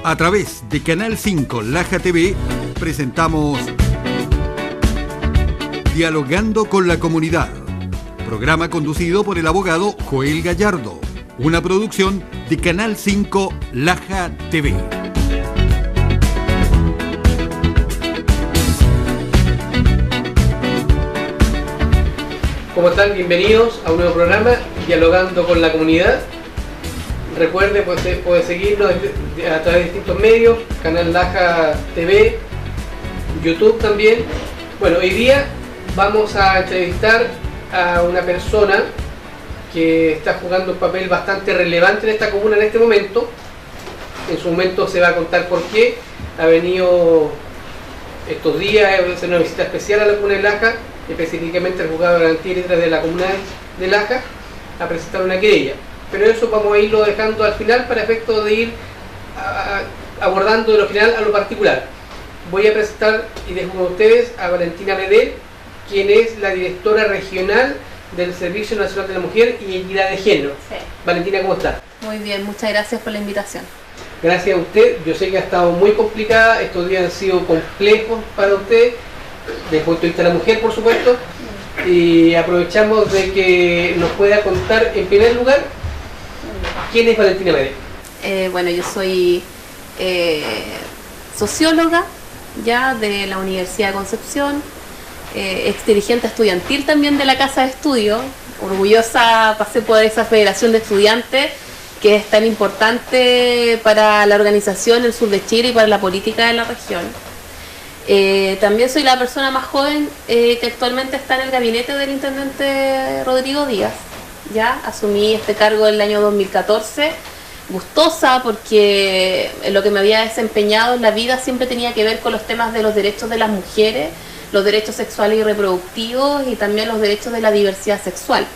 A través de Canal 5 Laja TV presentamos Dialogando con la Comunidad, programa conducido por el abogado Joel Gallardo, una producción de Canal 5 Laja TV. ¿Cómo están? Bienvenidos a un nuevo programa, Dialogando con la Comunidad. Recuerde, puede seguirnos a través de distintos medios, Canal Laja TV, YouTube también. Bueno, hoy día vamos a entrevistar a una persona que está jugando un papel bastante relevante en esta comuna en este momento. En su momento se va a contar por qué. Ha venido estos días a hacer una visita especial a la comuna de Laja, específicamente al juzgado de garantía y letras de la comuna de Laja, a presentar una querella. Pero eso vamos a irlo dejando al final para efecto de ir abordando de lo general a lo particular. Voy a presentar y dejo con ustedes a Valentina Medel, quien es la directora regional del Servicio Nacional de la Mujer y Equidad de Género. Sí. Valentina, ¿cómo está? Muy bien, muchas gracias por la invitación. Gracias a usted. Yo sé que ha estado muy complicada, estos días han sido complejos para usted, desde el punto de vista de la mujer, por supuesto, y aprovechamos de que nos pueda contar, en primer lugar, ¿quién es Valentina Medel? Bueno, yo soy socióloga ya de la Universidad de Concepción, ex dirigente estudiantil también de la Casa de Estudio, orgullosa pasé por esa federación de estudiantes que es tan importante para la organización el sur de Chile y para la política de la región. También soy la persona más joven que actualmente está en el gabinete del intendente Rodrigo Díaz. Ya asumí este cargo en el año 2014, gustosa porque lo que me había desempeñado en la vida siempre tenía que ver con los temas de los derechos de las mujeres, los derechos sexuales y reproductivos y también los derechos de la diversidad sexual.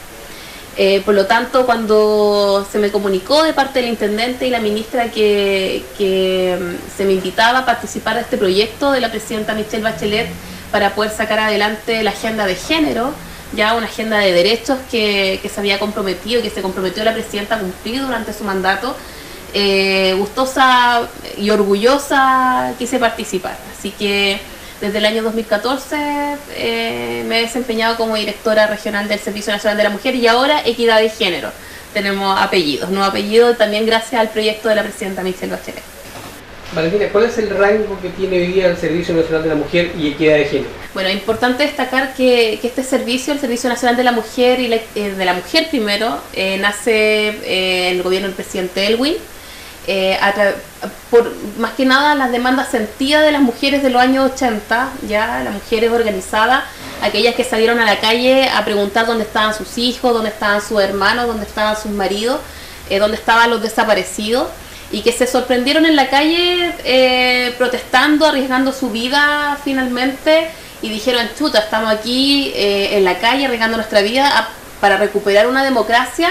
Por lo tanto, cuando se me comunicó de parte del intendente y la ministra que se me invitaba a participar de este proyecto de la presidenta Michelle Bachelet para poder sacar adelante la agenda de género, ya una agenda de derechos que se había comprometido, que se comprometió la presidenta a cumplir durante su mandato, gustosa y orgullosa quise participar. Así que desde el año 2014 me he desempeñado como directora regional del Servicio Nacional de la Mujer y ahora Equidad de Género. Tenemos apellidos, nuevo apellido también gracias al proyecto de la presidenta Michelle Bachelet. Valentina, ¿cuál es el rango que tiene hoy día el Servicio Nacional de la Mujer y Equidad de Género? Bueno, es importante destacar que este servicio, el Servicio Nacional de la Mujer y de la Mujer primero, nace en el gobierno del presidente Elwin, por más que nada las demandas sentidas de las mujeres de los años 80, ya las mujeres organizadas, aquellas que salieron a la calle a preguntar dónde estaban sus hijos, dónde estaban sus hermanos, dónde estaban sus maridos, dónde estaban los desaparecidos, y que se sorprendieron en la calle protestando, arriesgando su vida finalmente, y dijeron, chuta, estamos aquí en la calle arriesgando nuestra vida para recuperar una democracia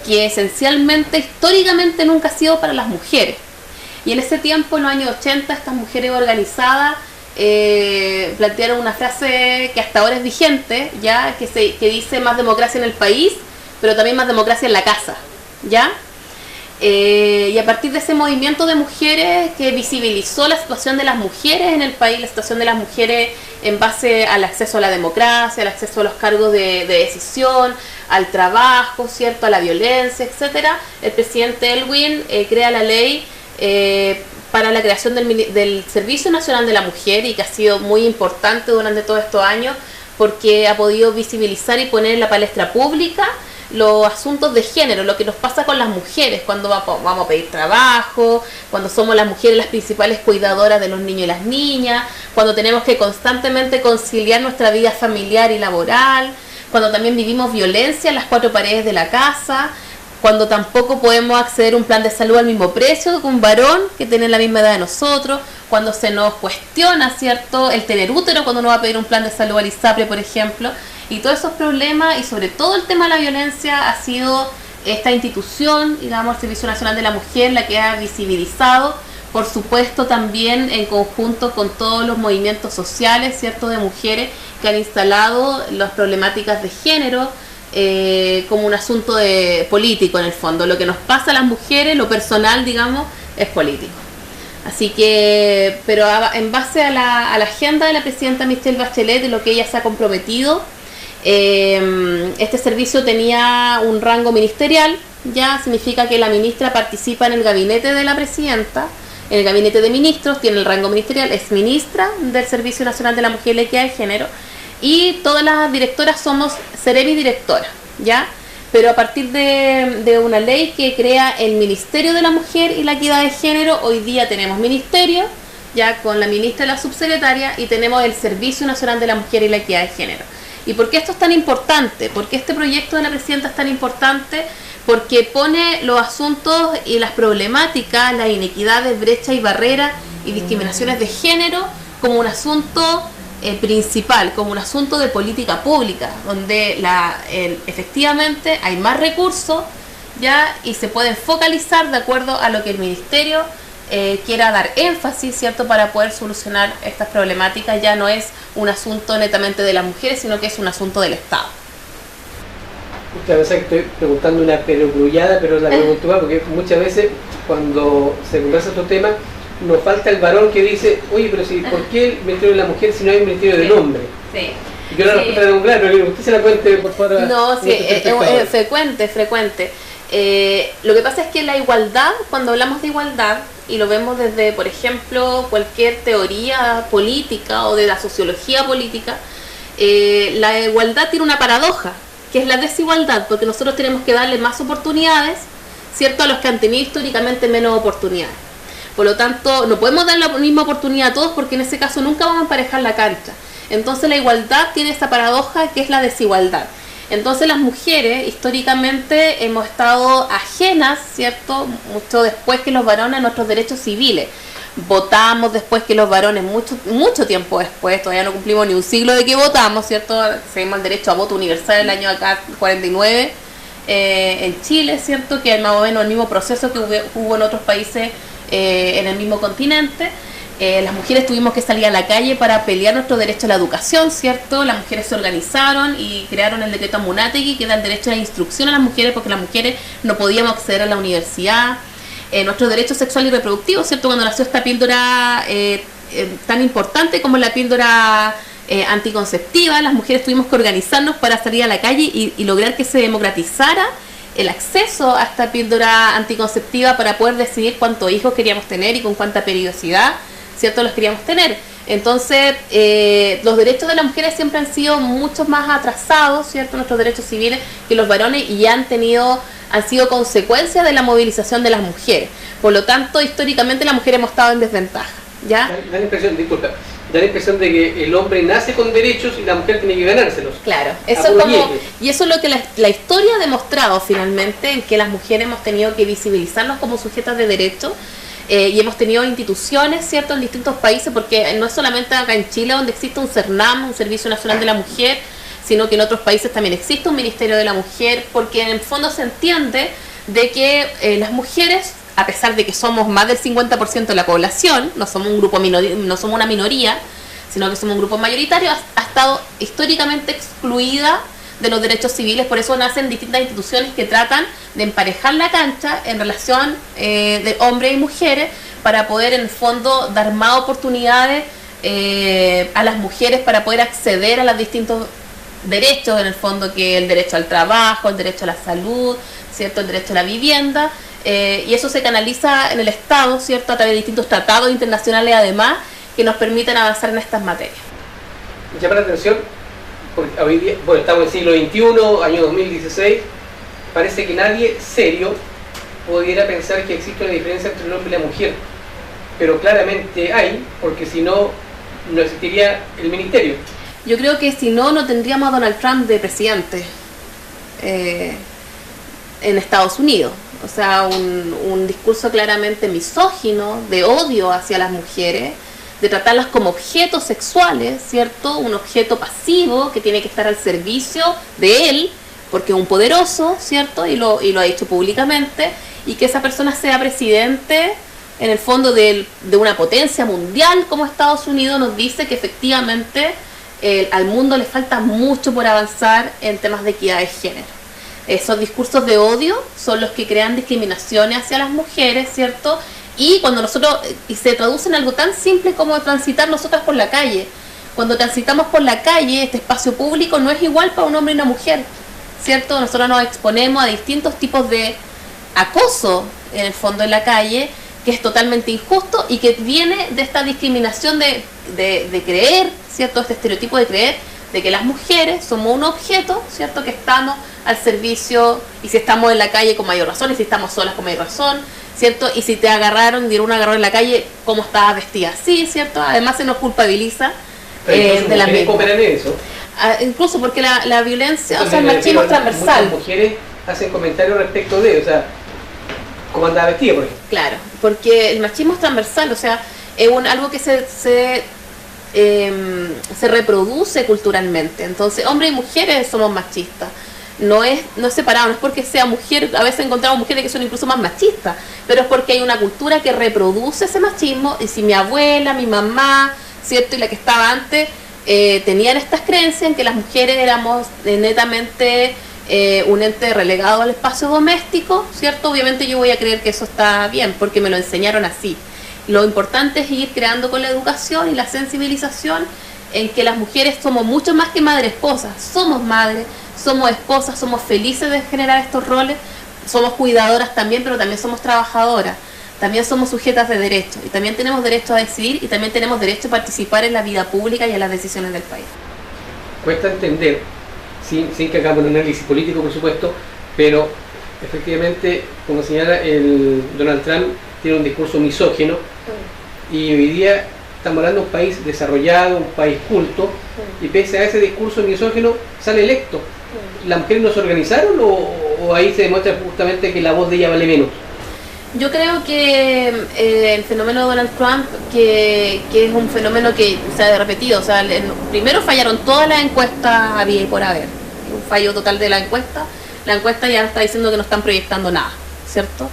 que esencialmente, históricamente nunca ha sido para las mujeres. Y en ese tiempo, en los años 80, estas mujeres organizadas plantearon una frase que hasta ahora es vigente, ya que dice más democracia en el país, pero también más democracia en la casa, ¿ya? Y a partir de ese movimiento de mujeres que visibilizó la situación de las mujeres en el país, la situación de las mujeres en base al acceso a la democracia, al acceso a los cargos de decisión, al trabajo, ¿cierto?, a la violencia, etcétera, el presidente Elwin crea la ley para la creación del Servicio Nacional de la Mujer, y que ha sido muy importante durante todos estos años porque ha podido visibilizar y poner en la palestra pública los asuntos de género, lo que nos pasa con las mujeres cuando vamos a pedir trabajo, cuando somos las mujeres las principales cuidadoras de los niños y las niñas, cuando tenemos que constantemente conciliar nuestra vida familiar y laboral, cuando también vivimos violencia en las cuatro paredes de la casa, cuando tampoco podemos acceder a un plan de salud al mismo precio que un varón que tiene la misma edad de nosotros, cuando se nos cuestiona, ¿cierto?, el tener útero cuando uno va a pedir un plan de salud al ISAPRE, por ejemplo. Y todos esos problemas, y sobre todo el tema de la violencia, ha sido esta institución, digamos, el Servicio Nacional de la Mujer, la que ha visibilizado, por supuesto también en conjunto con todos los movimientos sociales, ¿cierto?, de mujeres que han instalado las problemáticas de género como un asunto político en el fondo. Lo que nos pasa a las mujeres, lo personal, digamos, es político. Así que, pero en base a la agenda de la presidenta Michelle Bachelet, de lo que ella se ha comprometido, este servicio tenía un rango ministerial, ya significa que la ministra participa en el gabinete de la presidenta, en el gabinete de ministros, tiene el rango ministerial, es ministra del Servicio Nacional de la Mujer y la Equidad de Género, y todas las directoras somos Seremi directora, ¿ya? Pero a partir de una ley que crea el Ministerio de la Mujer y la Equidad de Género, hoy día tenemos ministerio, ya con la ministra y la subsecretaria, y tenemos el Servicio Nacional de la Mujer y la Equidad de Género. ¿Y por qué esto es tan importante? Porque este proyecto de la presidenta es tan importante porque pone los asuntos y las problemáticas, las inequidades, brechas y barreras y discriminaciones de género como un asunto principal, como un asunto de política pública, donde efectivamente hay más recursos ya y se pueden focalizar de acuerdo a lo que el ministerio quiera dar énfasis, ¿cierto?, para poder solucionar estas problemáticas. Ya no es un asunto netamente de las mujeres, sino que es un asunto del Estado. Muchas veces estoy preguntando una perogrullada, pero la pregunto igual, porque muchas veces cuando se conversa estos temas, nos falta el varón que dice, oye, pero si, ¿por qué el Ministerio de la Mujer si no hay un Ministerio del Hombre? Sí. Y yo la respuesta de un claro, usted se la cuente, por favor. No, sí, es frecuente. Lo que pasa es que la igualdad, cuando hablamos de igualdad, y lo vemos desde, por ejemplo, cualquier teoría política o de la sociología política, la igualdad tiene una paradoja, que es la desigualdad, porque nosotros tenemos que darle más oportunidades, ¿cierto?, a los que han tenido históricamente menos oportunidades. Por lo tanto, no podemos dar la misma oportunidad a todos porque en ese caso nunca vamos a emparejar la cancha. Entonces la igualdad tiene esta paradoja que es la desigualdad. Entonces las mujeres históricamente hemos estado ajenas, ¿cierto?, mucho después que los varones a nuestros derechos civiles. Votamos después que los varones, mucho tiempo después, todavía no cumplimos ni un siglo de que votamos, ¿cierto? Seguimos el derecho a voto universal el año acá 49 en Chile, ¿cierto?, que es más o menos el mismo proceso que hubo en otros países en el mismo continente. Las mujeres tuvimos que salir a la calle para pelear nuestro derecho a la educación, ¿cierto? Las mujeres se organizaron y crearon el decreto Amunátegui, que da el derecho a la instrucción a las mujeres, porque las mujeres no podíamos acceder a la universidad. Nuestro derecho sexual y reproductivo, ¿cierto? Cuando nació esta píldora tan importante como la píldora anticonceptiva, las mujeres tuvimos que organizarnos para salir a la calle y lograr que se democratizara el acceso a esta píldora anticonceptiva para poder decidir cuántos hijos queríamos tener y con cuánta periodicidad, ¿cierto?, los queríamos tener. Entonces, los derechos de las mujeres siempre han sido mucho más atrasados, ¿cierto?, nuestros derechos civiles, que los varones, y han sido consecuencia de la movilización de las mujeres. Por lo tanto, históricamente las mujeres hemos estado en desventaja, ¿ya? Da la impresión de que el hombre nace con derechos y la mujer tiene que ganárselos. Claro, eso es como, y eso es lo que la historia ha demostrado finalmente, en que las mujeres hemos tenido que visibilizarnos como sujetas de derechos. Y hemos tenido instituciones, ¿cierto?, en distintos países, porque no es solamente acá en Chile donde existe un CERNAM, un Servicio Nacional de la Mujer, sino que en otros países también existe un Ministerio de la Mujer, porque en el fondo se entiende de que las mujeres, a pesar de que somos más del 50% de la población, no somos un grupo no somos una minoría, sino que somos un grupo mayoritario, ha estado históricamente excluida de los derechos civiles. Por eso nacen distintas instituciones que tratan de emparejar la cancha en relación de hombres y mujeres, para poder en el fondo dar más oportunidades a las mujeres para poder acceder a los distintos derechos, en el fondo, que el derecho al trabajo, el derecho a la salud, ¿cierto?, el derecho a la vivienda, y eso se canaliza en el Estado, ¿cierto?, a través de distintos tratados internacionales, además, que nos permiten avanzar en estas materias. Me llama la atención, porque hoy día, bueno, estamos en el siglo XXI, año 2016, parece que nadie serio pudiera pensar que existe una diferencia entre el hombre y la mujer, pero claramente hay, porque si no, no existiría el ministerio. Yo creo que si no, no tendríamos a Donald Trump de presidente en Estados Unidos. O sea, un discurso claramente misógino, de odio hacia las mujeres, de tratarlas como objetos sexuales, ¿cierto? Un objeto pasivo que tiene que estar al servicio de él, porque es un poderoso, ¿cierto? Y lo ha dicho públicamente, y que esa persona sea presidente, en el fondo, de una potencia mundial como Estados Unidos, nos dice que efectivamente al mundo le falta mucho por avanzar en temas de equidad de género. Esos discursos de odio son los que crean discriminaciones hacia las mujeres, ¿cierto?, Y cuando nosotros, y se traduce en algo tan simple como transitar nosotras por la calle. Cuando transitamos por la calle, este espacio público no es igual para un hombre y una mujer, ¿cierto? Nosotros nos exponemos a distintos tipos de acoso, en el fondo, en la calle, que es totalmente injusto y que viene de esta discriminación de creer, ¿cierto? Este estereotipo de creer de que las mujeres somos un objeto, ¿cierto? Que estamos al servicio, y si estamos en la calle con mayor razón, y si estamos solas con mayor razón, ¿cierto? Y si te agarraron, dieron un agarrón en la calle, ¿cómo estabas vestida así, ¿cierto? Además se nos culpabiliza de la misma. ¿Cooperan en eso? Incluso porque la violencia, o sea, el machismo es transversal. Muchas mujeres hacen comentarios respecto de, o sea, cómo andaba vestida, por ejemplo. Claro, porque el machismo es transversal, o sea, es algo que se reproduce culturalmente. Entonces, hombres y mujeres somos machistas. No es separado, no es porque sea mujer, a veces encontramos mujeres que son incluso más machistas, pero es porque hay una cultura que reproduce ese machismo. Y si mi abuela, mi mamá, ¿cierto? Y la que estaba antes, tenían estas creencias en que las mujeres éramos netamente un ente relegado al espacio doméstico, ¿cierto? Obviamente yo voy a creer que eso está bien, porque me lo enseñaron así. Lo importante es ir creando con la educación y la sensibilización en que las mujeres somos mucho más que madres esposas, somos madres, somos esposas, somos felices de generar estos roles, somos cuidadoras también, pero también somos trabajadoras, también somos sujetas de derechos, y también tenemos derecho a decidir, y también tenemos derecho a participar en la vida pública y en las decisiones del país. Cuesta entender, sin que hagamos un análisis político, por supuesto, pero efectivamente, como señala Donald Trump, tiene un discurso misógino, y hoy día estamos hablando de un país desarrollado, un país culto, y pese a ese discurso misógino sale electo. ¿Las mujeres no se organizaron o ahí se demuestra justamente que la voz de ella vale menos? Yo creo que el fenómeno de Donald Trump, que es un fenómeno que se ha repetido, o sea, primero fallaron todas las encuestas había y por haber, un fallo total de la encuesta ya está diciendo que no están proyectando nada, ¿cierto?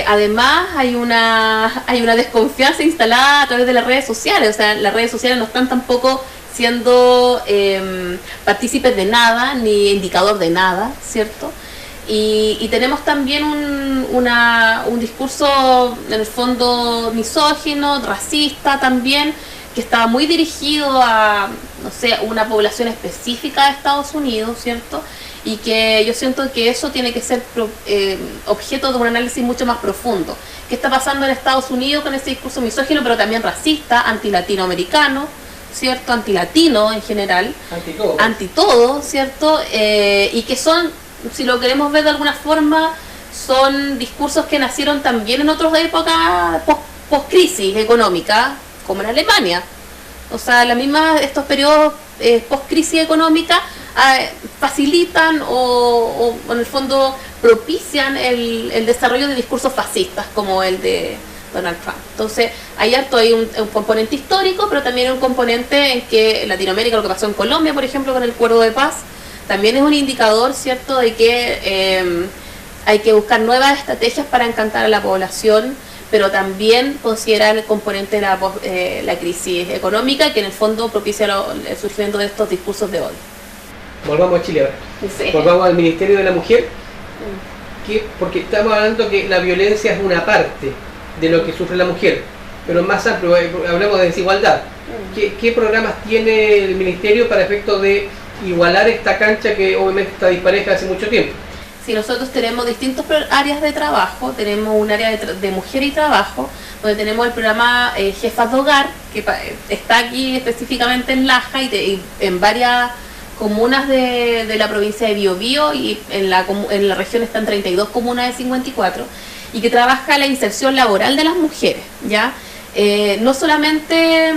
Además hay una desconfianza instalada a través de las redes sociales, o sea, las redes sociales no están tampoco siendo partícipes de nada, ni indicador de nada, ¿cierto? Y tenemos también un discurso en el fondo misógino, racista también, que estaba muy dirigido a, no sé, una población específica de Estados Unidos, ¿cierto? Y que yo siento que eso tiene que ser objeto de un análisis mucho más profundo. ¿Qué está pasando en Estados Unidos con ese discurso misógino, pero también racista, anti-latinoamericano, ¿cierto? Anti-latino en general. Anti-todo, ¿cierto? Y que son, si lo queremos ver de alguna forma, son discursos que nacieron también en otras épocas post-crisis económica, como en Alemania. O sea, estos periodos post-crisis económica facilitan o en el fondo propician el desarrollo de discursos fascistas como el de Donald Trump. Entonces hay un componente histórico, pero también un componente en que en Latinoamérica, lo que pasó en Colombia, por ejemplo, con el Acuerdo de Paz, también es un indicador, ¿cierto?, de que hay que buscar nuevas estrategias para encantar a la población, pero también considerar el componente de la crisis económica, que en el fondo propicia el surgimiento de estos discursos de odio. Volvamos a Chile ahora. Sí. Volvamos al Ministerio de la Mujer, porque estamos hablando que la violencia es una parte de lo que sufre la mujer, pero es más amplio, hablamos de desigualdad. ¿Qué programas tiene el Ministerio para efecto de igualar esta cancha que obviamente está dispareja hace mucho tiempo? Sí, nosotros tenemos distintas áreas de trabajo. Tenemos un área de mujer y trabajo, donde tenemos el programa Jefas de Hogar, que está aquí específicamente en Laja y en varias comunas de la provincia de Biobío, y en la región están 32 comunas de 54, y que trabaja la inserción laboral de las mujeres, ¿ya? No solamente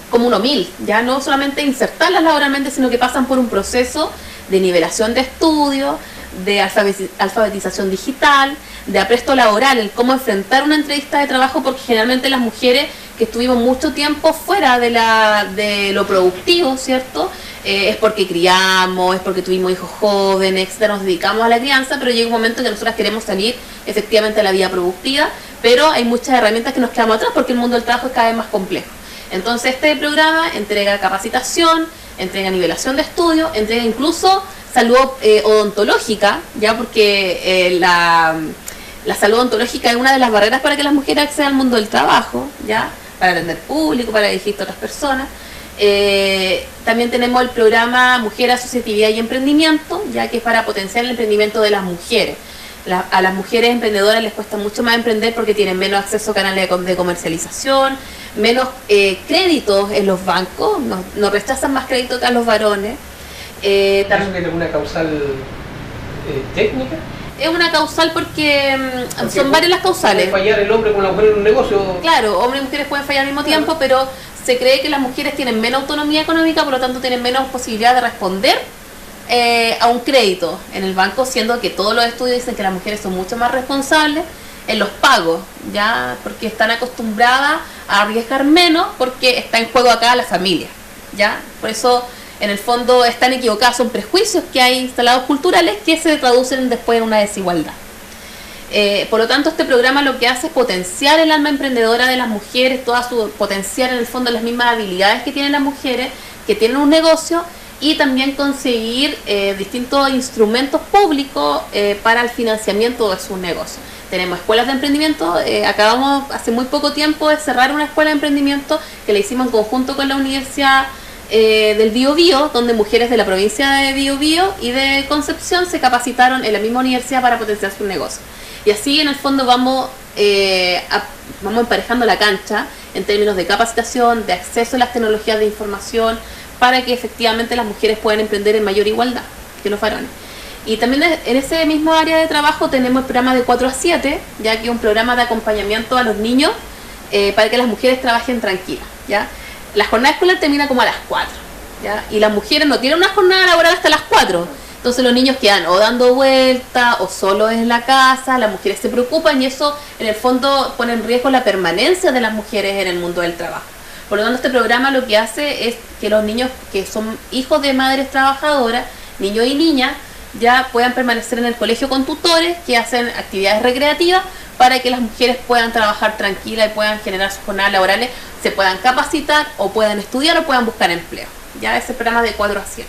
como un OMIL, ya no solamente insertarlas laboralmente, sino que pasan por un proceso de nivelación de estudio, de alfabetización digital, de apresto laboral, el cómo enfrentar una entrevista de trabajo, porque generalmente las mujeres que estuvimos mucho tiempo fuera de lo productivo, ¿cierto? Es porque criamos, es porque tuvimos hijos jóvenes, etcétera, nos dedicamos a la crianza, pero llega un momento en que nosotras queremos salir efectivamente a la vida productiva, pero hay muchas herramientas que nos quedamos atrás porque el mundo del trabajo es cada vez más complejo. Entonces este programa entrega capacitación, entrega nivelación de estudio, entrega incluso salud odontológica, ya, porque La salud ontológica es una de las barreras para que las mujeres accedan al mundo del trabajo, ¿ya? Para atender público, para dirigirse a otras personas. También tenemos el programa Mujer, Asociatividad y Emprendimiento, ya que es para potenciar el emprendimiento de las mujeres. A las mujeres emprendedoras les cuesta mucho más emprender porque tienen menos acceso a canales de comercialización, menos créditos en los bancos, nos rechazan más créditos que a los varones. ¿También tiene alguna causal técnica? Es una causal porque son varias las causales. ¿Puede fallar el hombre con la mujer en un negocio? Claro, hombres y mujeres pueden fallar al mismo tiempo, pero se cree que las mujeres tienen menos autonomía económica, por lo tanto tienen menos posibilidad de responder a un crédito en el banco, siendo que todos los estudios dicen que las mujeres son mucho más responsables en los pagos, ya porque están acostumbradas a arriesgar menos porque está en juego acá la familia, ya. Por eso en el fondo están equivocados, son prejuicios que hay instalados culturales que se traducen después en una desigualdad. Por lo tanto, este programa lo que hace es potenciar el alma emprendedora de las mujeres, potenciar en el fondo las mismas habilidades que tienen las mujeres que tienen un negocio, y también conseguir distintos instrumentos públicos para el financiamiento de sus negocios. Tenemos escuelas de emprendimiento, acabamos hace muy poco tiempo de cerrar una escuela de emprendimiento que la hicimos en conjunto con la Universidad del Biobío, donde mujeres de la provincia de Biobío y de Concepción se capacitaron en la misma universidad para potenciar sus negocios. Y así en el fondo vamos emparejando la cancha en términos de capacitación, de acceso a las tecnologías de información, para que efectivamente las mujeres puedan emprender en mayor igualdad que los varones. Y también en ese mismo área de trabajo tenemos el programa de 4 a 7, ya que es un programa de acompañamiento a los niños para que las mujeres trabajen tranquilas, ¿ya? La jornada escolar termina como a las 4, ¿ya? Y las mujeres no tienen una jornada laboral hasta las 4. Entonces los niños quedan o dando vuelta o solos en la casa, las mujeres se preocupan y eso en el fondo pone en riesgo la permanencia de las mujeres en el mundo del trabajo. Por lo tanto, este programa lo que hace es que los niños que son hijos de madres trabajadoras, niños y niñas, ya puedan permanecer en el colegio con tutores que hacen actividades recreativas para que las mujeres puedan trabajar tranquilas y puedan generar sus jornadas laborales, se puedan capacitar o puedan estudiar o puedan buscar empleo. Ya ese programa de 4 a 7.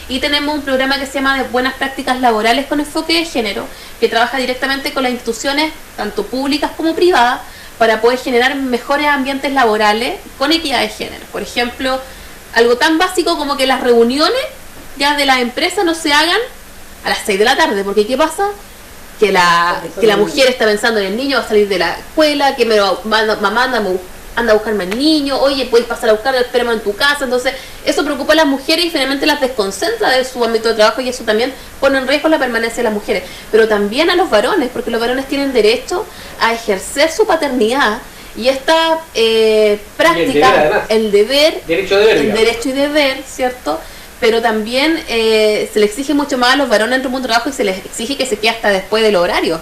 Y tenemos un programa que se llama de Buenas Prácticas Laborales con enfoque de género, que trabaja directamente con las instituciones, tanto públicas como privadas, para poder generar mejores ambientes laborales con equidad de género. Por ejemplo, algo tan básico como que las reuniones ya de las empresas no se hagan a las 6 de la tarde, porque ¿qué pasa? Que la mujer está pensando en el niño, va a salir de la escuela, que mamá anda a buscarme al niño, oye, puedes pasar a buscarlo, espérame en tu casa. Entonces eso preocupa a las mujeres y finalmente las desconcentra de su ámbito de trabajo, y eso también pone en riesgo la permanencia de las mujeres, pero también a los varones, porque los varones tienen derecho a ejercer su paternidad, y esta práctica, el deber, derecho y deber, ¿cierto? Pero también se le exige mucho más a los varones dentro del mundo del trabajo y se les exige que se quede hasta después del horario.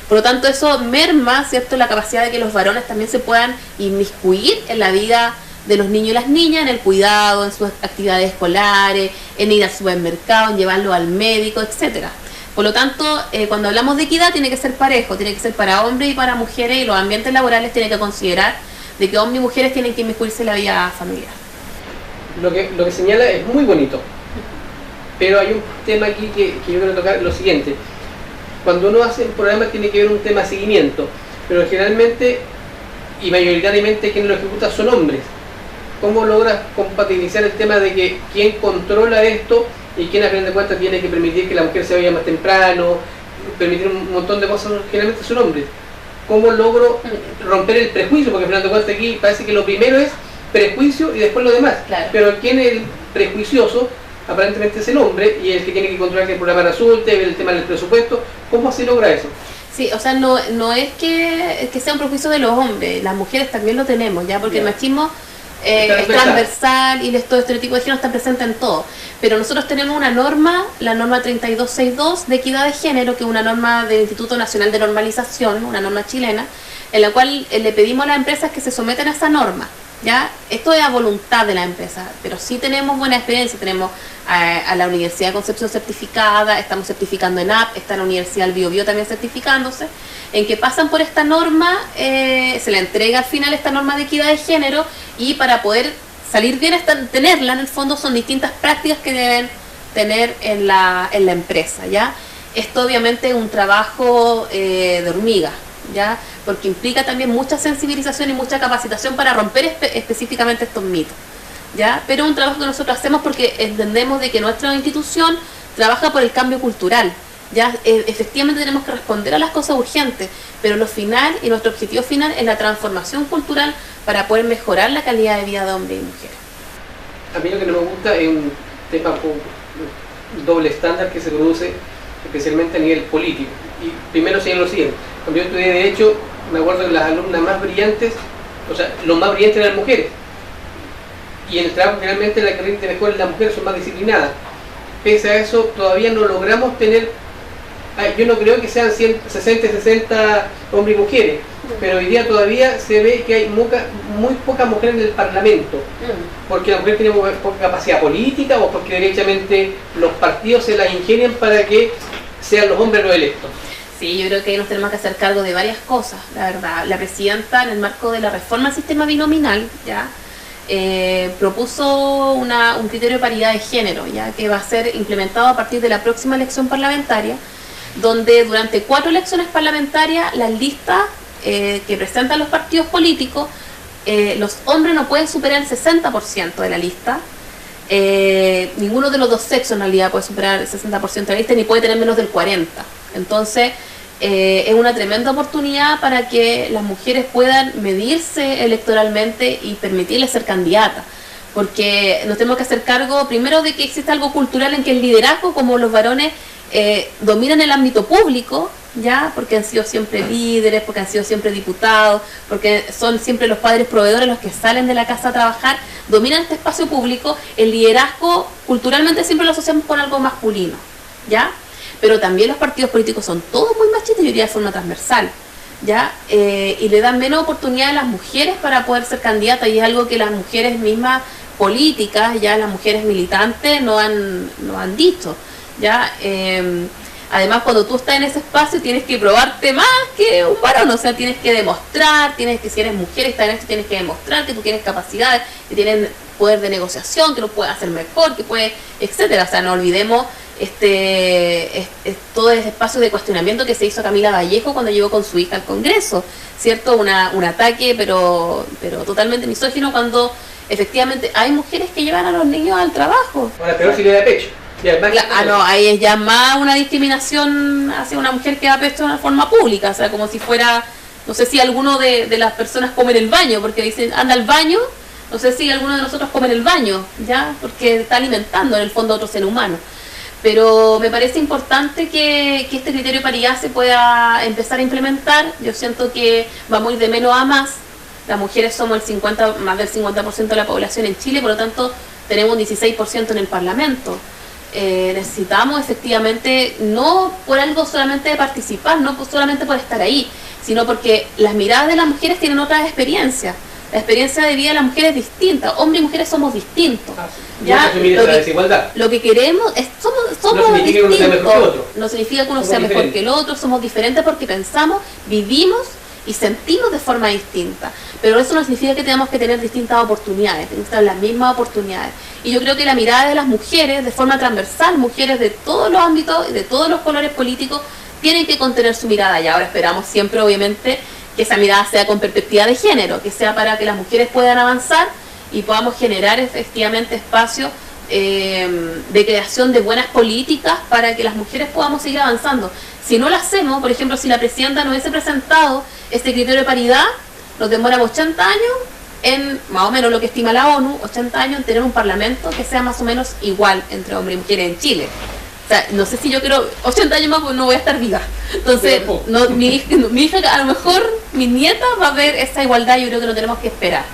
Por lo tanto, eso merma, ¿cierto?, la capacidad de que los varones también se puedan inmiscuir en la vida de los niños y las niñas, en el cuidado, en sus actividades escolares, en ir al supermercado, en llevarlo al médico, etcétera. Por lo tanto, cuando hablamos de equidad tiene que ser parejo, tiene que ser para hombres y para mujeres, y los ambientes laborales tienen que considerar de que hombres y mujeres tienen que inmiscuirse en la vida familiar. Lo que señala es muy bonito, pero hay un tema aquí que yo quiero tocar, lo siguiente. Cuando uno hace un programa tiene que ver un tema de seguimiento, pero generalmente y mayoritariamente quienes lo ejecutan son hombres. ¿Cómo logras compatibilizar el tema de que quien controla esto y quien a fin de cuentas tiene que permitir que la mujer se vaya más temprano, permitir un montón de cosas? Generalmente son hombres. ¿Cómo logro romper el prejuicio? Porque a fin de cuentas aquí parece que lo primero es prejuicio y después lo demás. Claro. Pero quien es el prejuicioso aparentemente es el hombre, y el que tiene que controlar que el programa resulte, ver el tema del presupuesto. ¿Cómo se logra eso? Sí, o sea, no es que sea un prejuicio de los hombres, las mujeres también lo tenemos, ya, porque el machismo es transversal y todo este tipo de género está presente en todo. Pero nosotros tenemos una norma, la norma 3262 de equidad de género, que es una norma del Instituto Nacional de Normalización, una norma chilena, en la cual le pedimos a las empresas que se someten a esa norma. ¿Ya? Esto es a voluntad de la empresa, pero sí tenemos buena experiencia. Tenemos a la Universidad de Concepción certificada, estamos certificando en AP, está la Universidad del Biobío también certificándose, en que pasan por esta norma, se le entrega al final esta norma de equidad de género, y para poder salir bien, tenerla en el fondo son distintas prácticas que deben tener en la empresa, ¿ya? esto obviamente es un trabajo de hormiga, ¿ya? Porque implica también mucha sensibilización y mucha capacitación para romper específicamente estos mitos, ¿ya? Pero es un trabajo que nosotros hacemos porque entendemos de que nuestra institución trabaja por el cambio cultural, ¿ya? Efectivamente tenemos que responder a las cosas urgentes, pero lo final y nuestro objetivo final es la transformación cultural para poder mejorar la calidad de vida de hombres y mujeres. A mí lo que no me gusta es un tema doble estándar que se produce especialmente a nivel político. Y primero señalo lo siguiente: cuando yo estudié Derecho, me acuerdo que las alumnas más brillantes, o sea, los más brillantes eran mujeres. Y en el trabajo generalmente la carrera intelectual las mujeres son más disciplinadas. Pese a eso, todavía no logramos tener, yo no creo que sean 60 hombres y mujeres, pero hoy día todavía se ve que hay muy pocas mujeres en el Parlamento, porque la mujer tiene poca capacidad política o porque derechamente los partidos se las ingenian para que sean los hombres los electos. Sí, yo creo que nos tenemos que hacer cargo de varias cosas, la verdad. La presidenta, en el marco de la reforma al sistema binominal, ya propuso un criterio de paridad de género, ya que va a ser implementado a partir de la próxima elección parlamentaria, donde durante 4 elecciones parlamentarias las listas que presentan los partidos políticos, los hombres no pueden superar el 60% de la lista. Ninguno de los dos sexos en realidad puede superar el 60% de la lista, ni puede tener menos del 40%. Entonces es una tremenda oportunidad para que las mujeres puedan medirse electoralmente y permitirles ser candidatas, porque nos tenemos que hacer cargo primero de que existe algo cultural en que el liderazgo, como los varones dominan el ámbito público, ya, porque han sido siempre líderes, porque han sido siempre diputados, porque son siempre los padres proveedores los que salen de la casa a trabajar, dominan este espacio público. El liderazgo culturalmente siempre lo asociamos con algo masculino, ¿ya? Pero también los partidos políticos son todos muy machistas, yo diría de forma transversal, ¿ya? Y le dan menos oportunidad a las mujeres para poder ser candidatas, y es algo que las mujeres mismas políticas, ya las mujeres militantes no han dicho, ¿ya? Además, cuando tú estás en ese espacio tienes que probarte más que un varón, o sea, tienes que demostrar, si eres mujer y estás en esto, tienes que demostrar que tú tienes capacidades, que tienes poder de negociación, que lo puedes hacer mejor, que puedes, etcétera. O sea, no olvidemos todo ese espacio de cuestionamiento que se hizo a Camila Vallejo cuando llegó con su hija al Congreso, ¿cierto? Un ataque, pero totalmente misógino, cuando efectivamente hay mujeres que llevan a los niños al trabajo. Ahora, peor si le da pecho. No, ahí es ya más una discriminación hacia una mujer que da pecho de una forma pública, o sea, como si fuera, no sé si alguno de las personas come en el baño, porque dicen, anda al baño, no sé si alguno de nosotros come en el baño, ya, porque está alimentando en el fondo a otro ser humano. Pero me parece importante que este criterio de paridad se pueda empezar a implementar. Yo siento que vamos a ir de menos a más. Las mujeres somos más del 50% de la población en Chile, por lo tanto tenemos un 16% en el Parlamento. Necesitamos efectivamente, no por algo solamente de participar, no solamente por estar ahí, sino porque las miradas de las mujeres tienen otras experiencias. La experiencia de vida de las mujeres es distinta, hombres y mujeres somos distintos. ¿Ya? Lo que queremos es, somos distintos, no significa que uno sea mejor que el otro, somos diferentes porque pensamos, vivimos y sentimos de forma distinta, pero eso no significa que tengamos que tener distintas oportunidades, tenemos que tener las mismas oportunidades. Y yo creo que la mirada de las mujeres, de forma transversal, mujeres de todos los ámbitos, de todos los colores políticos, tienen que contener su mirada, y ahora esperamos siempre, obviamente, que esa mirada sea con perspectiva de género, que sea para que las mujeres puedan avanzar y podamos generar efectivamente espacios de creación de buenas políticas para que las mujeres podamos seguir avanzando. Si no lo hacemos, por ejemplo, si la presidenta no hubiese presentado este criterio de paridad, nos demoramos 80 años en, más o menos lo que estima la ONU, 80 años en tener un parlamento que sea más o menos igual entre hombres y mujeres en Chile. O sea, no sé si yo quiero 80 años más, pues no voy a estar viva. Entonces, mi hija, a lo mejor mi nieta va a ver esa igualdad, yo creo que lo tenemos que esperar.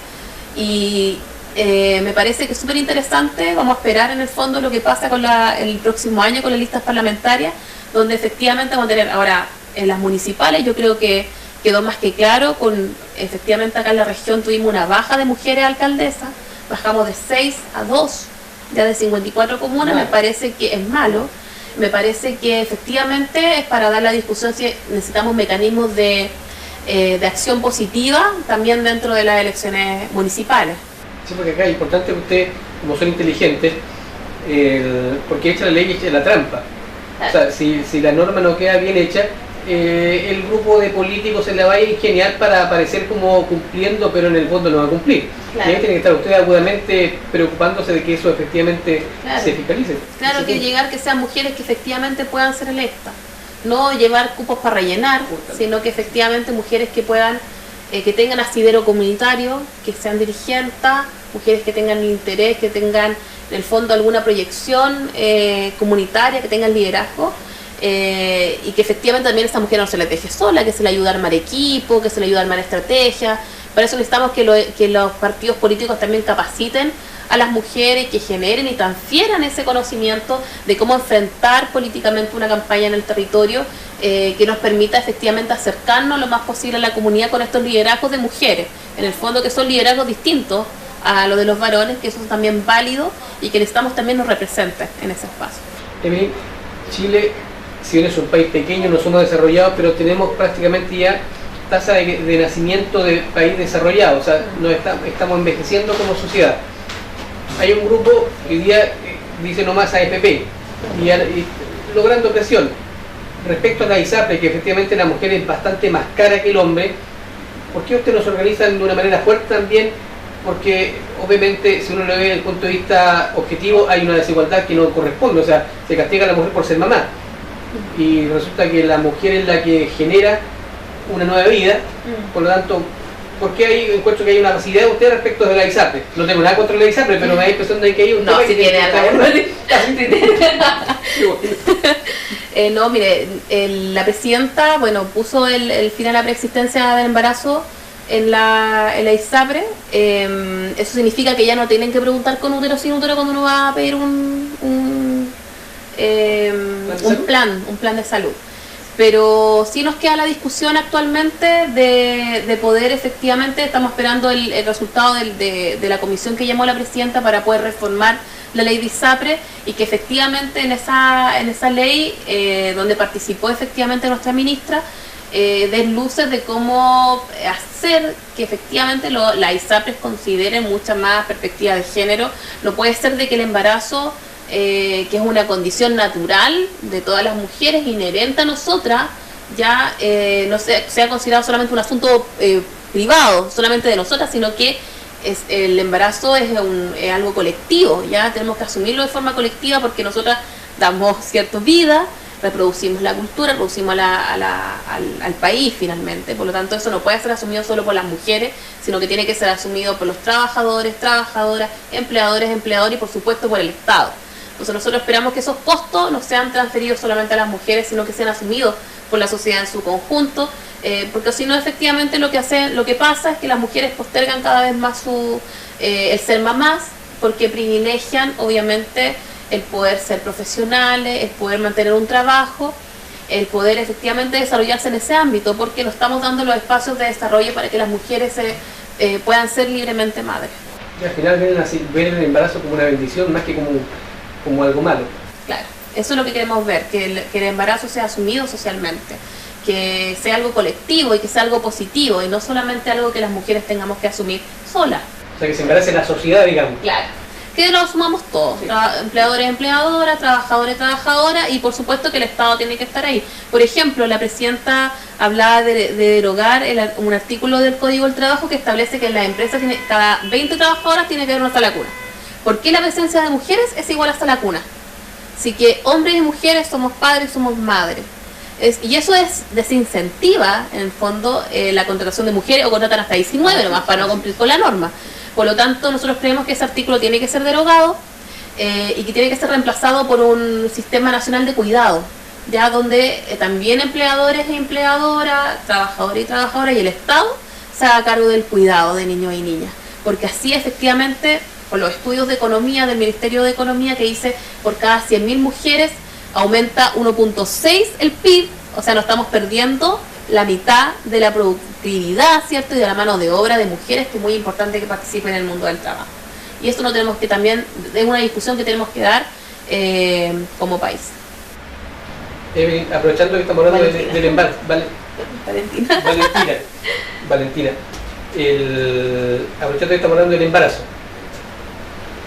Y me parece que es súper interesante, vamos a esperar en el fondo lo que pasa con el próximo año con las listas parlamentarias, donde efectivamente vamos a tener, ahora en las municipales yo creo que quedó más que claro, efectivamente acá en la región tuvimos una baja de mujeres alcaldesas, bajamos de 6 a 2, ya de 54 comunas, me parece que es malo. Me parece que efectivamente es para dar la discusión si necesitamos mecanismos de acción positiva también dentro de las elecciones municipales. Sí, porque acá es importante que ustedes, como son inteligentes, porque echa la ley y echa la trampa. O sea, si la norma no queda bien hecha, el grupo de políticos se la va a ingeniar para parecer como cumpliendo, pero en el fondo no va a cumplir. Claro. Y ahí tienen que estar ustedes agudamente preocupándose de que eso efectivamente Claro. se fiscalice. Claro, que llegar que sean mujeres que efectivamente puedan ser electas. No llevar cupos para rellenar, sino que efectivamente mujeres que puedan, que tengan asidero comunitario, que sean dirigentes, mujeres que tengan interés, que tengan en el fondo alguna proyección comunitaria, que tengan liderazgo. Y que efectivamente también a esta mujer no se les deje sola, que se le ayude a armar equipo, que se le ayude a armar estrategia. Para eso necesitamos que los partidos políticos también capaciten a las mujeres, que generen y transfieran ese conocimiento de cómo enfrentar políticamente una campaña en el territorio, que nos permita efectivamente acercarnos lo más posible a la comunidad con estos liderazgos de mujeres, en el fondo que son liderazgos distintos a los de los varones, que eso es también válido y que necesitamos también nos representen en ese espacio. Emily, Chile, si bien es un país pequeño, no somos desarrollados, pero tenemos prácticamente ya tasa de nacimiento de país desarrollado, o sea, estamos envejeciendo como sociedad. Hay un grupo que hoy día dice nomás AFP y logrando presión respecto a la ISAPRE, que efectivamente la mujer es bastante más cara que el hombre. ¿Por qué ustedes no se organizan de una manera fuerte también? Porque obviamente si uno lo ve desde el punto de vista objetivo hay una desigualdad que no corresponde, o sea, se castiga a la mujer por ser mamá y resulta que la mujer es la que genera una nueva vida. Por lo tanto, ¿por qué encuentro que hay una facilidad de usted respecto de la ISAPRE? No tengo nada contra la ISAPRE, pero me da la impresión de que hay un No, si tiene no, mire, la presidenta, bueno, puso el fin a la preexistencia del embarazo en la ISAPRE. Eso significa que ya no tienen que preguntar con útero sin útero cuando uno va a pedir un plan de salud. Pero sí nos queda la discusión actualmente de poder efectivamente, estamos esperando el resultado de la comisión que llamó la presidenta para poder reformar la ley de ISAPRE y que efectivamente en esa ley donde participó efectivamente nuestra ministra, den luces de cómo hacer que efectivamente la ISAPRE considere mucha más perspectiva de género. No puede ser de que el embarazo, que es una condición natural de todas las mujeres, inherente a nosotras, ya no sea considerado solamente un asunto privado, solamente de nosotras, sino que el embarazo es algo colectivo. Ya tenemos que asumirlo de forma colectiva porque nosotras damos cierta vida, reproducimos la cultura, reproducimos al país finalmente. Por lo tanto, eso no puede ser asumido solo por las mujeres, sino que tiene que ser asumido por los trabajadores, trabajadoras, empleadores, empleadores y por supuesto por el Estado. Entonces nosotros esperamos que esos costos no sean transferidos solamente a las mujeres, sino que sean asumidos por la sociedad en su conjunto, porque si no, efectivamente lo que pasa es que las mujeres postergan cada vez más el ser mamás, porque privilegian obviamente el poder ser profesionales, el poder mantener un trabajo, el poder efectivamente desarrollarse en ese ámbito, porque no estamos dando los espacios de desarrollo para que las mujeres puedan ser libremente madres. Y al final ven el embarazo como una bendición más que como algo malo. Claro, eso es lo que queremos ver, que el embarazo sea asumido socialmente, que sea algo colectivo y que sea algo positivo y no solamente algo que las mujeres tengamos que asumir solas. O sea, que se embarace la sociedad, digamos. Claro, que lo asumamos todos, sí. Empleadores, empleadoras, trabajadores, trabajadoras, y por supuesto que el Estado tiene que estar ahí. Por ejemplo, la presidenta hablaba de derogar un artículo del Código del Trabajo que establece que en las empresas cada 20 trabajadoras tiene que haber una sala cuna. ¿Por qué la presencia de mujeres es igual a sala cuna? Así que hombres y mujeres somos padres, somos madres. Y eso desincentiva, en el fondo, la contratación de mujeres, o contratan hasta 19 nomás para no cumplir con la norma. Por lo tanto, nosotros creemos que ese artículo tiene que ser derogado y que tiene que ser reemplazado por un sistema nacional de cuidado, ya donde también empleadores y empleadoras, trabajadores y trabajadoras y el Estado se haga cargo del cuidado de niños y niñas. Porque así efectivamente, con los estudios de economía del Ministerio de Economía que dice por cada 100.000 mujeres aumenta 1.6 el PIB, o sea, no estamos perdiendo la mitad de la productividad, ¿cierto? Y de la mano de obra de mujeres, que es muy importante que participen en el mundo del trabajo. Y esto no tenemos que también, es una discusión que tenemos que dar como país. Aprovechando que estamos hablando del embarazo, Valentina. Aprovechando que estamos hablando del embarazo,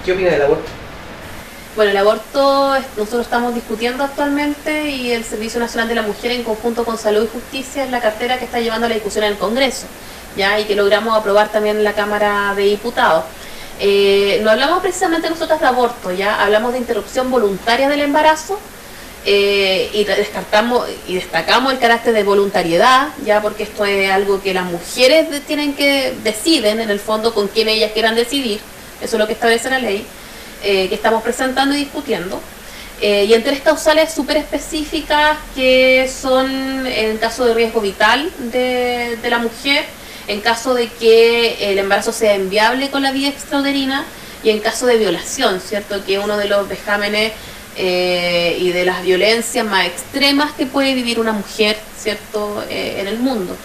¿qué opina del aborto? Bueno, el aborto nosotros estamos discutiendo actualmente y el Servicio Nacional de la Mujer en conjunto con Salud y Justicia es la cartera que está llevando la discusión en el Congreso, ¿ya? Y que logramos aprobar también en la Cámara de Diputados. No hablamos precisamente nosotros de aborto, ¿ya? Hablamos de interrupción voluntaria del embarazo y destacamos el carácter de voluntariedad, ¿ya? Porque esto es algo que las mujeres deciden en el fondo con quién ellas quieran decidir, eso es lo que establece la ley. Que estamos presentando y discutiendo, y en tres causales súper específicas que son en caso de riesgo vital de la mujer, en caso de que el embarazo sea inviable con la vía extrauterina y en caso de violación, ¿cierto? Que es uno de los vejámenes y de las violencias más extremas que puede vivir una mujer, ¿cierto? En el mundo.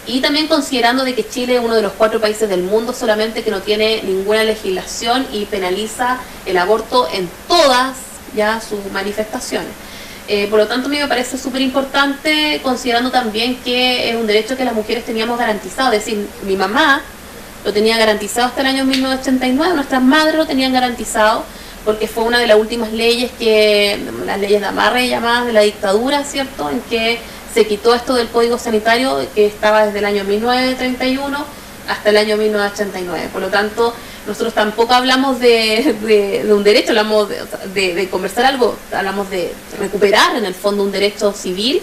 Y también considerando de que Chile es uno de los 4 países del mundo solamente que no tiene ninguna legislación y penaliza el aborto en todas ya sus manifestaciones. Por lo tanto, a mí me parece súper importante, considerando también que es un derecho que las mujeres teníamos garantizado. Es decir, mi mamá lo tenía garantizado hasta el año 1989, nuestras madres lo tenían garantizado, porque fue una de las últimas leyes las leyes de amarre llamadas de la dictadura, ¿cierto? En que se quitó esto del Código Sanitario que estaba desde el año 1931 hasta el año 1989. Por lo tanto, nosotros tampoco hablamos de un derecho, hablamos de conversar algo, hablamos de recuperar en el fondo un derecho civil,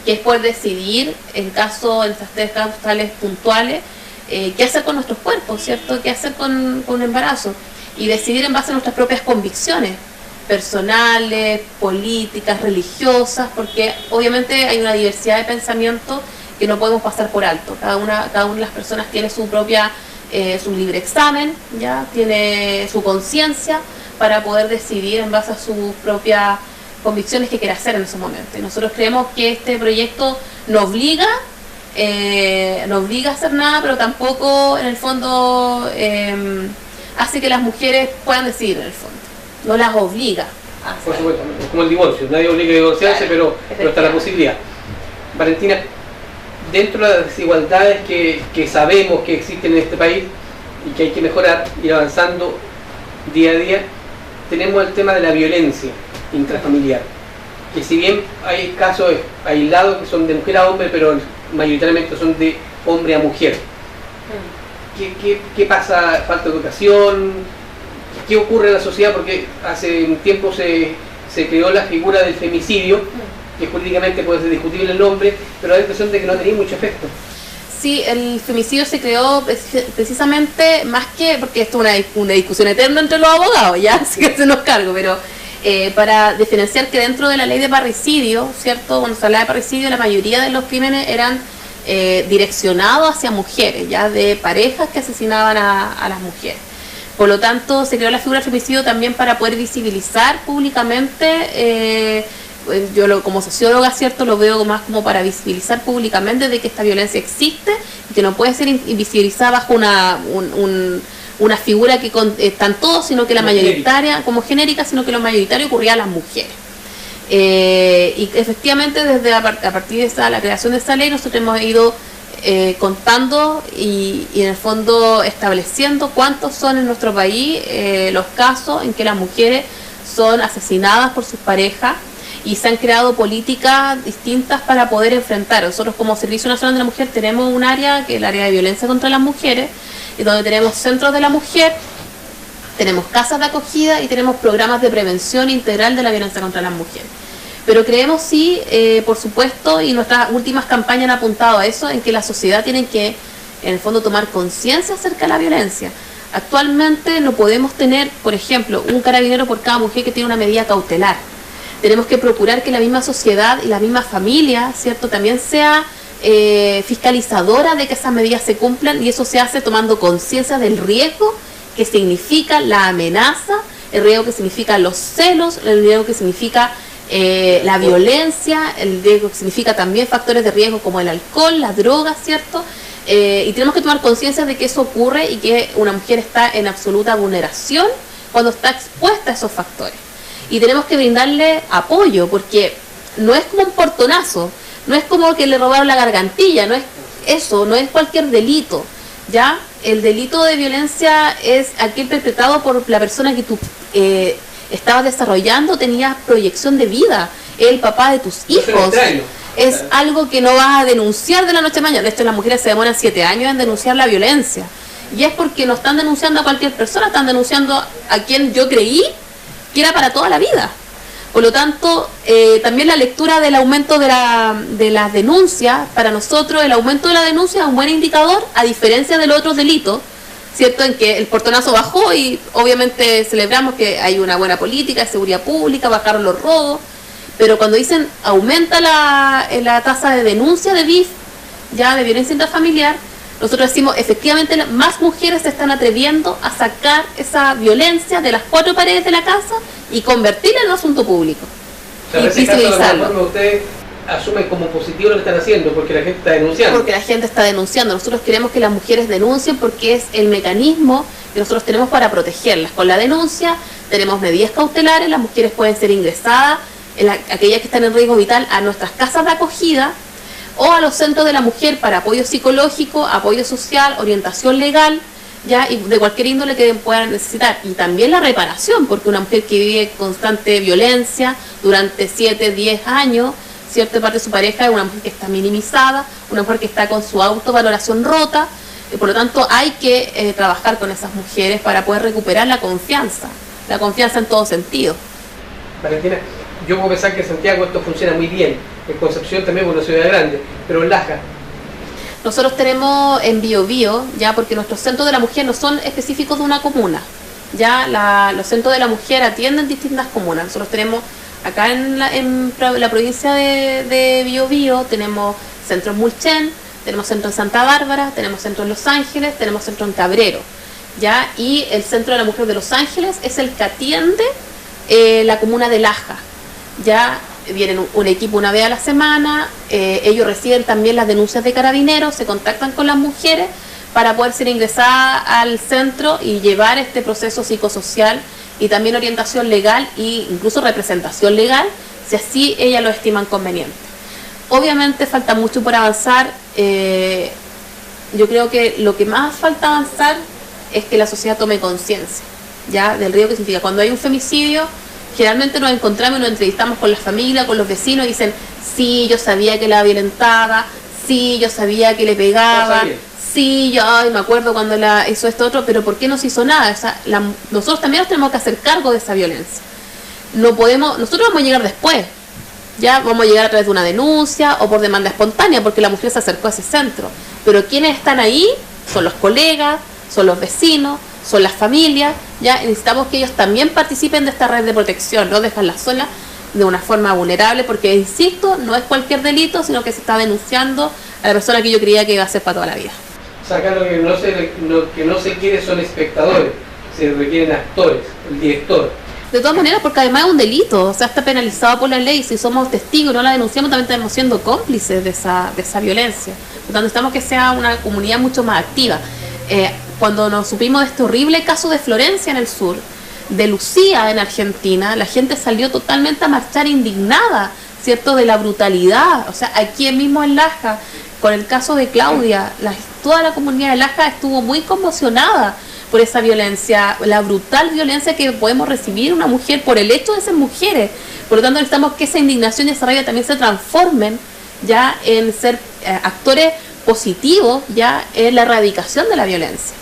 que es poder decidir en estas tres causales puntuales qué hacer con nuestros cuerpos, ¿cierto? Qué hacer con un embarazo y decidir en base a nuestras propias convicciones personales, políticas, religiosas, porque obviamente hay una diversidad de pensamientos que no podemos pasar por alto. Cada una de las personas tiene su propia, su libre examen, ya tiene su conciencia para poder decidir en base a sus propias convicciones que quiere hacer en ese momento. Y nosotros creemos que este proyecto no obliga a hacer nada, pero tampoco en el fondo hace que las mujeres puedan decidir en el fondo. No las obliga a hacer. Por supuesto, es como el divorcio, nadie obliga a divorciarse, claro, pero está la posibilidad. Valentina, dentro de las desigualdades que sabemos que existen en este país y que hay que mejorar, ir avanzando día a día, tenemos el tema de la violencia intrafamiliar, que si bien hay casos aislados que son de mujer a hombre, pero mayoritariamente son de hombre a mujer. ¿Qué pasa? ¿Falta de educación? ¿Qué ocurre en la sociedad? Porque hace un tiempo se creó la figura del femicidio, que jurídicamente puede ser discutible el nombre, pero da la impresión de que no tenía mucho efecto. Sí, el femicidio se creó precisamente más que, porque esto es una discusión eterna entre los abogados, ya, así que se nos cargo, pero para diferenciar que dentro de la ley de parricidio, ¿cierto? Cuando se habla de parricidio, la mayoría de los crímenes eran direccionados hacia mujeres, ya de parejas que asesinaban a las mujeres. Por lo tanto, se creó la figura del femicidio también para poder visibilizar públicamente, como socióloga, ¿cierto? Lo veo más como para visibilizar públicamente de que esta violencia existe y que no puede ser invisibilizada bajo una figura que están todos, sino que la mayoritaria, como genérica, sino que lo mayoritario ocurría a las mujeres. Y efectivamente, a partir de la creación de esta ley, nosotros hemos ido contando y en el fondo estableciendo cuántos son en nuestro país los casos en que las mujeres son asesinadas por sus parejas, y se han creado políticas distintas para poder enfrentar. Nosotros como Servicio Nacional de la Mujer tenemos un área, que es el área de violencia contra las mujeres, y donde tenemos centros de la mujer, tenemos casas de acogida y tenemos programas de prevención integral de la violencia contra las mujeres. Pero creemos sí, por supuesto, y nuestras últimas campañas han apuntado a eso, en que la sociedad tiene que, en el fondo, tomar conciencia acerca de la violencia. Actualmente no podemos tener, por ejemplo, un carabinero por cada mujer que tiene una medida cautelar. Tenemos que procurar que la misma sociedad y la misma familia, ¿cierto?, también sea fiscalizadora de que esas medidas se cumplan, y eso se hace tomando conciencia del riesgo que significa la amenaza, el riesgo que significa los celos, el riesgo que significa la violencia, el riesgo que significa también factores de riesgo como el alcohol, las drogas, ¿cierto? Y tenemos que tomar conciencia de que eso ocurre y que una mujer está en absoluta vulneración cuando está expuesta a esos factores. Y tenemos que brindarle apoyo, porque no es como un portonazo, no es como que le robaron la gargantilla, no es eso, no es cualquier delito, ¿ya? El delito de violencia es aquel perpetrado por la persona que tú estabas desarrollando, tenías proyección de vida, el papá de tus hijos. Es algo que no vas a denunciar de la noche a mañana. De hecho, las mujeres se demoran 7 años en denunciar la violencia. Y es porque no están denunciando a cualquier persona, están denunciando a quien yo creí que era para toda la vida. Por lo tanto, también la lectura del aumento de las denuncias, para nosotros el aumento de la denuncia es un buen indicador, a diferencia de los otros delitos, ¿cierto? En que el portonazo bajó y obviamente celebramos que hay una buena política de seguridad pública, bajaron los robos, pero cuando dicen aumenta la tasa de denuncia de VIF, ya de violencia intrafamiliar, nosotros decimos efectivamente más mujeres se están atreviendo a sacar esa violencia de las 4 paredes de la casa y convertirla en un asunto público. O sea, y visibilizarlo. Ustedes asumen como positivo lo que están haciendo porque la gente está denunciando. Porque la gente está denunciando. Nosotros queremos que las mujeres denuncien porque es el mecanismo que nosotros tenemos para protegerlas. Con la denuncia tenemos medidas cautelares, las mujeres pueden ser ingresadas, aquellas que están en riesgo vital, a nuestras casas de acogida o a los centros de la mujer para apoyo psicológico, apoyo social, orientación legal, ya, y de cualquier índole que puedan necesitar. Y también la reparación, porque una mujer que vive constante violencia durante 7, 10 años, cierta parte de su pareja es una mujer que está minimizada, una mujer que está con su autovaloración rota, y por lo tanto hay que trabajar con esas mujeres para poder recuperar la confianza en todo sentido. Valentina, yo puedo pensar que en Santiago esto funciona muy bien, en Concepción también, por una ciudad grande, pero en Laja. Nosotros tenemos en Biobío, ya, porque nuestros centros de la mujer no son específicos de una comuna, ya los centros de la mujer atienden distintas comunas. Nosotros tenemos acá en la provincia de Biobío, tenemos centro en Mulchen, tenemos centro en Santa Bárbara, tenemos centro en Los Ángeles, tenemos centro en Cabrero, ya, y el centro de la mujer de Los Ángeles es el que atiende la comuna de Laja, ya. Vienen un equipo una vez a la semana, ellos reciben también las denuncias de carabineros, se contactan con las mujeres para poder ser ingresadas al centro y llevar este proceso psicosocial y también orientación legal e incluso representación legal, si así ellas lo estiman conveniente. Obviamente falta mucho por avanzar, yo creo que lo que más falta avanzar es que la sociedad tome conciencia, ya, del riesgo que significa. Cuando hay un femicidio, generalmente nos encontramos y nos entrevistamos con la familia, con los vecinos y dicen, sí, yo sabía que la violentaba, sí, yo sabía que le pegaba, sí, yo me acuerdo cuando hizo esto otro, pero ¿por qué no se hizo nada? O sea, nosotros también nos tenemos que hacer cargo de esa violencia. Nosotros vamos a llegar después, ya vamos a llegar a través de una denuncia o por demanda espontánea, porque la mujer se acercó a ese centro, pero quienes están ahí son los colegas, son los vecinos, son las familias, ya necesitamos que ellos también participen de esta red de protección, no dejarlas solas de una forma vulnerable, porque insisto, no es cualquier delito, sino que se está denunciando a la persona que yo creía que iba a ser para toda la vida. O sea, acá lo que no se quiere son espectadores, se requieren actores, el director. De todas maneras, porque además es un delito, o sea, está penalizado por la ley. Si somos testigos y no la denunciamos, también estamos siendo cómplices de esa violencia. Por lo tanto, necesitamos que sea una comunidad mucho más activa. Cuando nos supimos de este horrible caso de Florencia en el sur, de Lucía en Argentina, la gente salió totalmente a marchar indignada, ¿cierto?, de la brutalidad. O sea, aquí mismo en Laja, con el caso de Claudia, toda la comunidad de Laja estuvo muy conmocionada por esa violencia, la brutal violencia que podemos recibir una mujer por el hecho de ser mujeres. Por lo tanto, necesitamos que esa indignación y esa rabia también se transformen ya en ser actores positivos ya en la erradicación de la violencia.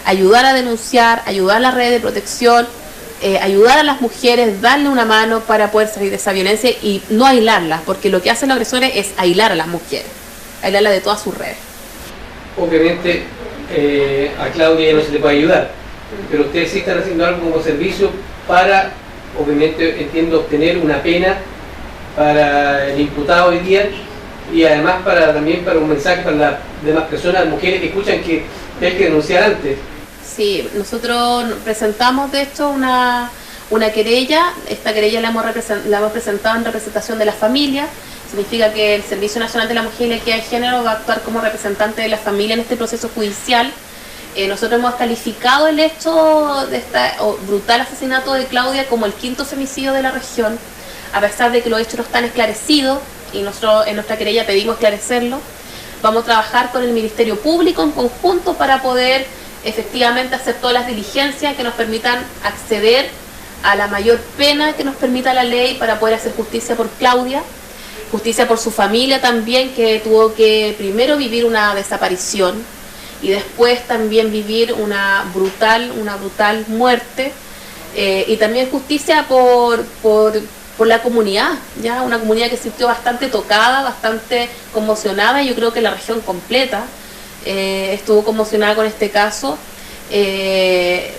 Ayudar a denunciar, ayudar a la red de protección, ayudar a las mujeres, darle una mano para poder salir de esa violencia y no aislarlas, porque lo que hacen los agresores es aislar a las mujeres, aislarlas de todas sus redes. Obviamente a Claudia ya no se le puede ayudar, pero ustedes sí están haciendo algo como servicio para, obviamente entiendo, obtener una pena para el imputado hoy día y además también para un mensaje para las demás personas, mujeres que escuchan que hay que denunciar antes. Sí, nosotros presentamos de hecho una querella. Esta querella la hemos presentado en representación de la familia. Significa que el Servicio Nacional de la Mujer y la Equidad de Género va a actuar como representante de la familia en este proceso judicial. Nosotros hemos calificado el hecho de este brutal asesinato de Claudia como el 5º femicidio de la región, a pesar de que los hechos no están esclarecidos y nosotros en nuestra querella pedimos esclarecerlo. Vamos a trabajar con el Ministerio Público en conjunto para poder efectivamente hacer todas las diligencias que nos permitan acceder a la mayor pena que nos permita la ley para poder hacer justicia por Claudia, justicia por su familia también, que tuvo que primero vivir una desaparición y después también vivir una brutal muerte, y también justicia por la comunidad, ya una comunidad que se sintió bastante tocada, bastante conmocionada, y yo creo que la región completa estuvo conmocionada con este caso, que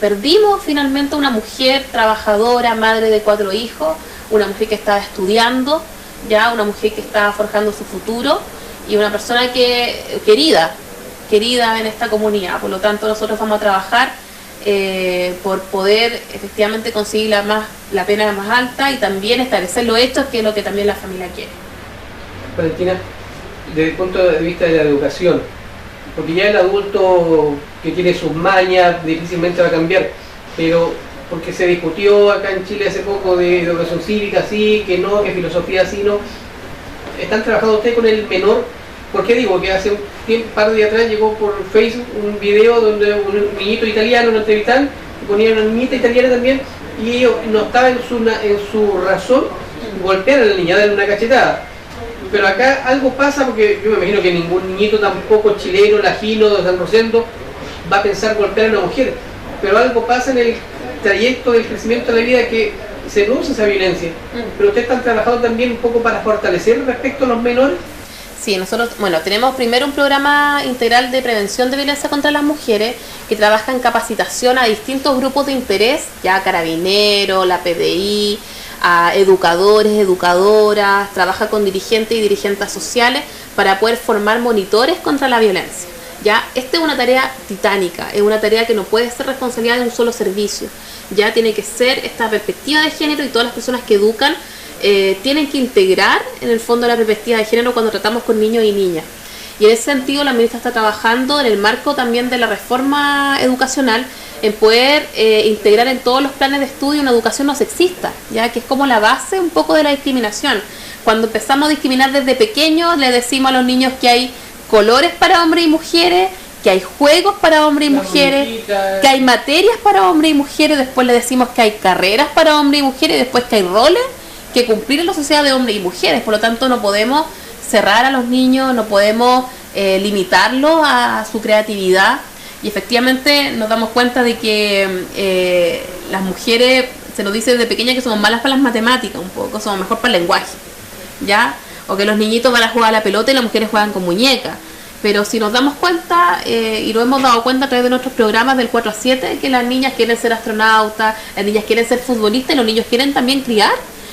perdimos finalmente una mujer trabajadora, madre de 4 hijos, una mujer que estaba estudiando, ya una mujer que estaba forjando su futuro, y una persona querida en esta comunidad. Por lo tanto, nosotros vamos a trabajar por poder efectivamente conseguir la pena más alta y también establecer los hechos, que es lo que también la familia quiere. Valentina, desde el punto de vista de la educación, porque ya el adulto que tiene sus mañas difícilmente va a cambiar, pero porque se discutió acá en Chile hace poco de educación cívica sí, que no, que filosofía sí, no. ¿Están trabajando ustedes con el menor? ¿Por qué digo? Que hace un par de días atrás llegó por Facebook un video donde un niñito italiano lo entrevistaban, ponían una niñita italiana también, y ellos no estaba en su razón golpear a la niña, darle una cachetada. Pero acá algo pasa, porque yo me imagino que ningún niñito tampoco chileno, lajino, de San Rosendo va a pensar golpear a una mujer, pero algo pasa en el trayecto del crecimiento de la vida que se produce esa violencia. Pero ustedes están trabajando también un poco para fortalecer respecto a los menores. Sí, nosotros, tenemos primero un programa integral de prevención de violencia contra las mujeres que trabaja en capacitación a distintos grupos de interés, ya Carabineros, la PDI, a educadores, educadoras, trabaja con dirigentes y dirigentes sociales para poder formar monitores contra la violencia. Ya, esta es una tarea titánica, es una tarea que no puede ser responsabilidad de un solo servicio, ya tiene que ser esta perspectiva de género, y todas las personas que educan tienen que integrar en el fondo la perspectiva de género cuando tratamos con niños y niñas. Y en ese sentido la ministra está trabajando en el marco también de la reforma educacional en poder integrar en todos los planes de estudio una educación no sexista, ya que es como la base un poco de la discriminación. Cuando empezamos a discriminar desde pequeños, le decimos a los niños que hay colores para hombres y mujeres, que hay juegos para hombres y mujeres, que hay materias para hombres y mujeres, después le decimos que hay carreras para hombres y mujeres, y después que hay roles que cumplir en la sociedad de hombres y mujeres. Por lo tanto, no podemos cerrar a los niños, no podemos limitarlos a su creatividad, y efectivamente nos damos cuenta de que las mujeres, se nos dice desde pequeñas que somos malas para las matemáticas, un poco, somos mejor para el lenguaje, ¿ya? O que los niñitos van a jugar a la pelota y las mujeres juegan con muñecas. Pero si nos damos cuenta, y lo hemos dado cuenta a través de nuestros programas del 4 a 7, que las niñas quieren ser astronautas, las niñas quieren ser futbolistas, y los niños quieren también criar,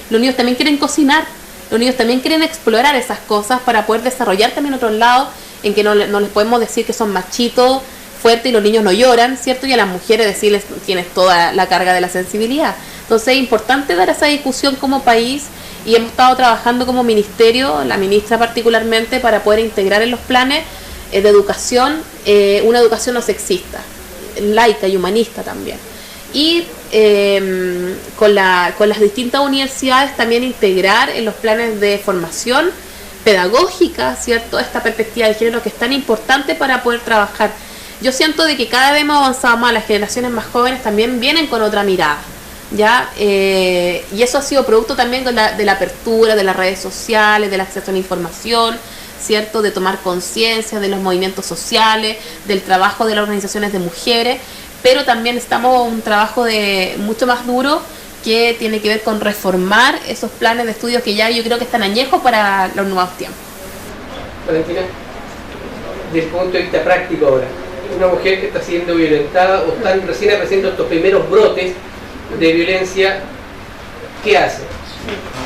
los niños también quieren cocinar, los niños también quieren explorar esas cosas para poder desarrollar también otros lados, en que no les podemos decir que son machitos, fuertes, y los niños no lloran, ¿cierto? Y a las mujeres decirles tienes toda la carga de la sensibilidad. Entonces es importante dar esa discusión como país, y hemos estado trabajando como ministerio, la ministra particularmente, para poder integrar en los planes de educación una educación no sexista, laica y humanista también. Y con las distintas universidades también integrar en los planes de formación pedagógica, ¿cierto?, esta perspectiva de género que es tan importante para poder trabajar. Yo siento de que cada vez hemos avanzado más, las generaciones más jóvenes también vienen con otra mirada, ¿ya? Y eso ha sido producto también de la apertura de las redes sociales, del acceso a la información, ¿cierto?, de tomar conciencia de los movimientos sociales, del trabajo de las organizaciones de mujeres, pero también estamos en un trabajo mucho más duro que tiene que ver con reformar esos planes de estudios que ya yo creo que están añejos para los nuevos tiempos. Valentina, desde el punto de vista práctico ahora, una mujer que está siendo violentada o están recién apareciendo estos primeros brotes de violencia, ¿qué hace?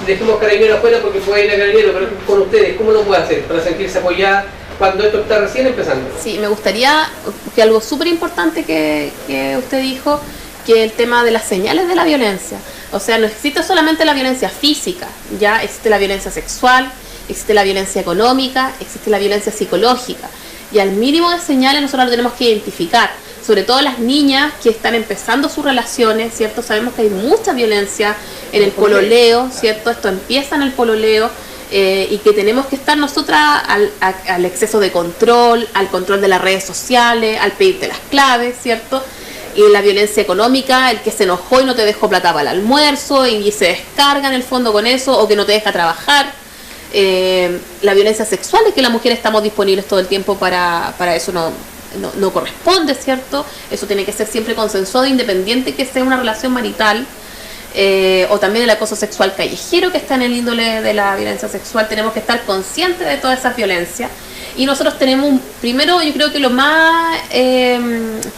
Dejemos Carabineros afuera porque puede ir a Carabineros, pero con ustedes, ¿cómo lo puede hacer para sentirse apoyada cuando esto está recién empezando? Sí, me gustaría que algo súper importante que usted dijo, que el tema de las señales de la violencia. O sea, no existe solamente la violencia física, ya existe la violencia sexual, existe la violencia económica, existe la violencia psicológica. Y al mínimo de señales nosotros lo tenemos que identificar. Sobre todo las niñas que están empezando sus relaciones, ¿cierto? Sabemos que hay mucha violencia en el pololeo, ¿cierto? Esto empieza en el pololeo, y que tenemos que estar nosotras al exceso de control, al control de las redes sociales, al pedirte las claves, ¿cierto? Y la violencia económica, el que se enojó y no te dejó plata para el almuerzo y se descarga en el fondo con eso, o que no te deja trabajar. La violencia sexual, es que las mujeres estamos disponibles todo el tiempo para eso, no corresponde, ¿cierto? Eso tiene que ser siempre consensuado, independiente que sea una relación marital. O también el acoso sexual callejero, que está en el índole de la violencia sexual. Tenemos que estar conscientes de todas esas violencias. Y nosotros tenemos, primero, yo creo que lo más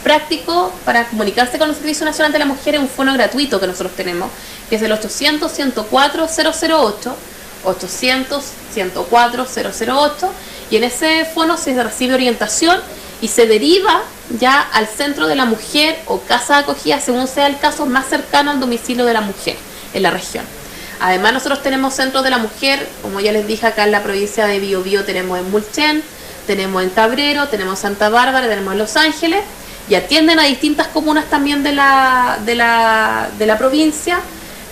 práctico para comunicarse con el Servicio Nacional de la Mujer es un fono gratuito que nosotros tenemos, que es el 800-104-008, 800-104-008, y en ese fono se recibe orientación y se deriva ya al centro de la mujer o casa de acogida, según sea el caso, más cercano al domicilio de la mujer en la región. Además, nosotros tenemos centros de la mujer, como ya les dije, acá en la provincia de Biobío tenemos en Mulchen, tenemos en Cabrero, tenemos en Santa Bárbara, tenemos en Los Ángeles, y atienden a distintas comunas también de la provincia.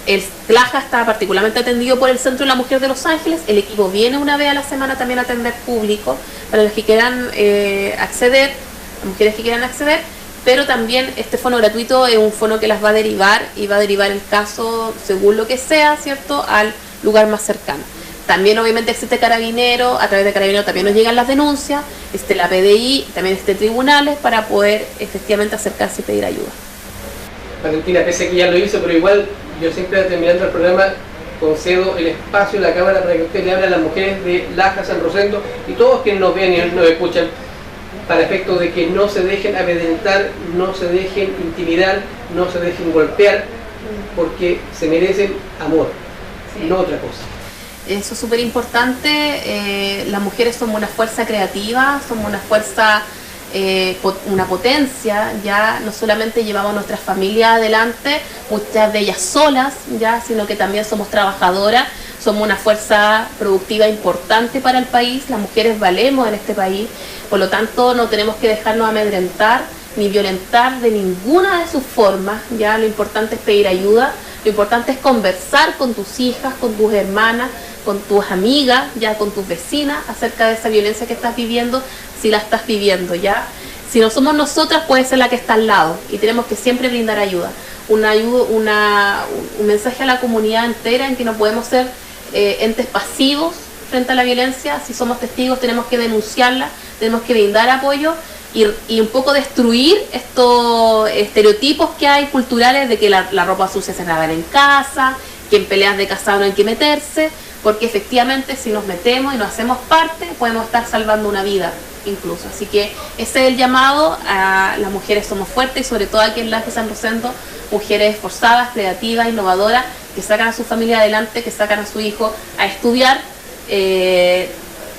El Laja está particularmente atendido por el Centro de la Mujer de Los Ángeles. El equipo viene una vez a la semana también a atender público para los que quieran acceder, las mujeres que quieran acceder. Pero también este fono gratuito es un fono que las va a derivar y va a derivar el caso, según lo que sea, ¿cierto?, al lugar más cercano. También obviamente existe Carabinero, a través de Carabinero también nos llegan las denuncias, la PDI, también tribunales para poder efectivamente acercarse y pedir ayuda. Valentina, pese a que ya lo hizo, pero igual yo siempre terminando el programa concedo el espacio en la cámara para que usted le hable a las mujeres de Laja, San Rosendo y todos quienes nos ven y nos escuchan, para efecto de que no se dejen amedrentar, no se dejen intimidar, no se dejen golpear, porque se merecen amor, sí, no otra cosa. Eso es súper importante. Las mujeres somos una fuerza creativa, somos una fuerza, una potencia, ya no solamente llevamos nuestra familia adelante, muchas de ellas solas, ya, sino que también somos trabajadoras, somos una fuerza productiva importante para el país, las mujeres valemos en este país, por lo tanto no tenemos que dejarnos amedrentar ni violentar de ninguna de sus formas, ya lo importante es pedir ayuda, lo importante es conversar con tus hijas, con tus hermanas, con tus amigas, ya con tus vecinas, acerca de esa violencia que estás viviendo, si la estás viviendo, ya. Si no somos nosotras, puede ser la que está al lado, y tenemos que siempre brindar ayuda. Un mensaje a la comunidad entera en que no podemos ser entes pasivos frente a la violencia. Si somos testigos, tenemos que denunciarla, tenemos que brindar apoyo y un poco destruir estos estereotipos que hay culturales de que la ropa sucia se lava en casa, que en peleas de casado no hay que meterse, porque efectivamente si nos metemos y nos hacemos parte, podemos estar salvando una vida incluso. Así que ese es el llamado a las mujeres somos fuertes, y sobre todo aquí en Laja y San Rosendo, mujeres esforzadas, creativas, innovadoras, que sacan a su familia adelante, que sacan a su hijo a estudiar,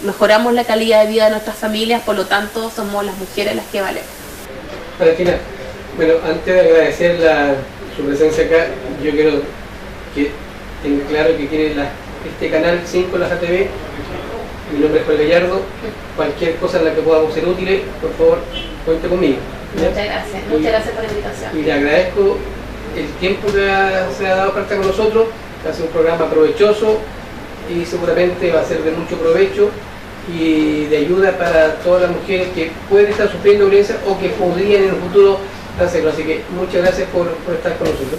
mejoramos la calidad de vida de nuestras familias, por lo tanto somos las mujeres las que valemos. Valentina, bueno, antes de agradecer su presencia acá, yo quiero que tenga claro que tiene este canal 5, Laja TV. Mi nombre es Juan Gallardo. Cualquier cosa en la que podamos ser útiles, por favor, cuente conmigo. ¿Ya? Muchas gracias por la invitación. Y le agradezco el tiempo que se ha dado para estar con nosotros. Va a ser un programa provechoso y seguramente va a ser de mucho provecho y de ayuda para todas las mujeres que pueden estar sufriendo violencia o que podrían en el futuro hacerlo. Así que muchas gracias por estar con nosotros.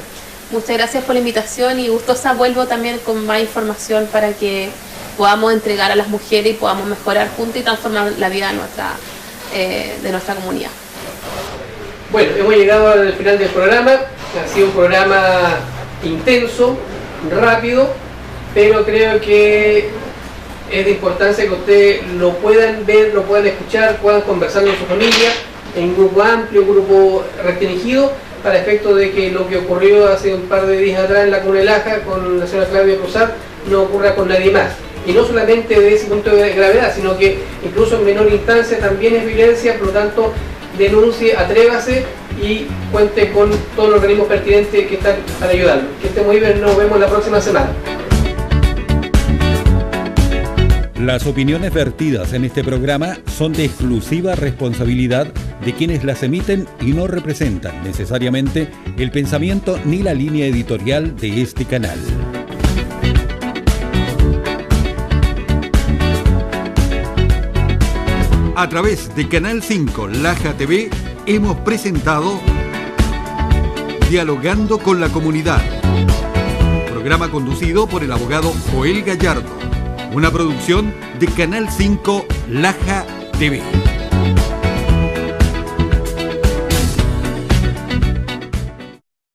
Muchas gracias por la invitación y gustosa vuelvo también con más información para que podamos entregar a las mujeres y podamos mejorar juntos y transformar la vida de nuestra comunidad. Bueno, hemos llegado al final del programa. Ha sido un programa intenso, rápido, pero creo que es de importancia que ustedes lo puedan ver, lo puedan escuchar, puedan conversar con su familia, en un grupo amplio, un grupo restringido, para efecto de que lo que ocurrió hace un par de días atrás en la comuna de Laja con la señora Claudia Cruzat no ocurra con nadie más. Y no solamente de ese punto de gravedad, sino que incluso en menor instancia también es violencia, por lo tanto denuncie, atrévase y cuente con todos los organismos pertinentes que están para ayudarlo. Que estén muy bien, nos vemos la próxima semana. Las opiniones vertidas en este programa son de exclusiva responsabilidad de quienes las emiten y no representan necesariamente el pensamiento ni la línea editorial de este canal. A través de Canal 5 Laja TV hemos presentado Dialogando con la Comunidad. Programa conducido por el abogado Joel Gallardo. Una producción de Canal 5 Laja TV.